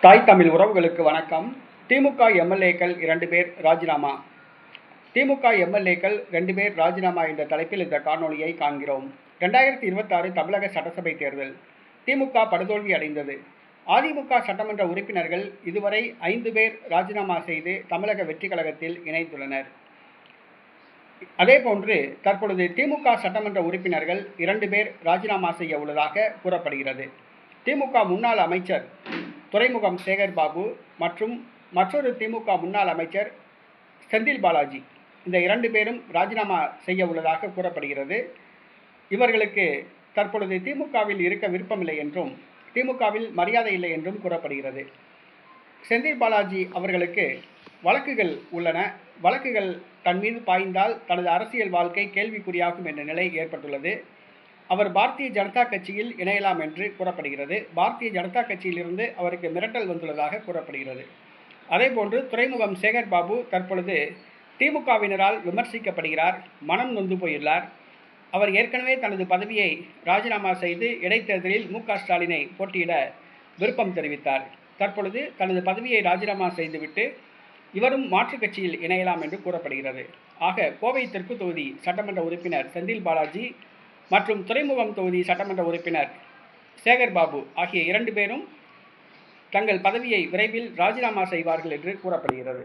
தாய் தமிழ் உறவுகளுக்கு வணக்கம். திமுக எம்எல்ஏக்கள் 2 பேர் ராஜினாமா. திமுக எம்எல்ஏக்கள் 2 பேர் ராஜினாமா என்ற தலைப்பில் இந்த காணொலியை காண்கிறோம். 2026 தமிழக சட்டசபை தேர்தல் திமுக படுதோல்வி அடைந்தது. அதிமுக சட்டமன்ற உறுப்பினர்கள் இதுவரை 5 பேர் ராஜினாமா செய்து தமிழக வெற்றி கழகத்தில் இணைந்துள்ளனர். அதேபோன்று தற்பொழுது திமுக சட்டமன்ற உறுப்பினர்கள் 2 பேர் ராஜினாமா செய்ய உள்ளதாக கூறப்படுகிறது. திமுக முன்னாள் அமைச்சர் துரைமுகம் சேகர் பாபு மற்றும் மற்றொரு திமுக முன்னாள் அமைச்சர் செந்தில் பாலாஜி, இந்த 2 பேரும் ராஜினாமா செய்ய உள்ளதாக கூறப்படுகிறது. இவர்களுக்கு தற்பொழுது திமுகவில் இருக்க விருப்பமில்லை என்றும் திமுகவில் மரியாதை இல்லை என்றும் கூறப்படுகிறது. செந்தில் பாலாஜி அவர்களுக்கு வழக்குகள் உள்ளன. வழக்குகள் தன் மீது பாய்ந்தால் தனது அரசியல் வாழ்க்கை கேள்விக்குறியாகும் என்ற நிலை ஏற்பட்டுள்ளது. அவர் பாரதிய ஜனதா கட்சியில் இணையலாம் என்று கூறப்படுகிறது. பாரதிய ஜனதா கட்சியிலிருந்து அவருக்கு மிரட்டல் வந்துள்ளதாக கூறப்படுகிறது. அதேபோன்று துரைமுகம் சேகர் பாபு தற்பொழுது திமுகவினரால் விமர்சிக்கப்படுகிறார். மனம் நொந்து போயுள்ளார். அவர் ஏற்கனவே தனது பதவியை ராஜினாமா செய்து இடைத்தேர்தலில் மு.க.ஸ்டாலினை போட்டியிட விருப்பம் தெரிவித்தார். தற்பொழுது தனது பதவியை ராஜினாமா செய்துவிட்டு இவரும் மாற்றுக் கட்சியில் இணையலாம் என்று கூறப்படுகிறது. ஆக கோவை தெற்கு தொகுதி சட்டமன்ற உறுப்பினர் செந்தில் பாலாஜி மற்றும் துறைமுகம் தொகுதி சட்டமன்ற உறுப்பினர் சேகர் பாபு ஆகிய 2 பேரும் தங்கள் பதவியை விரைவில் ராஜினாமா செய்வார்கள் என்று கூறப்படுகிறது.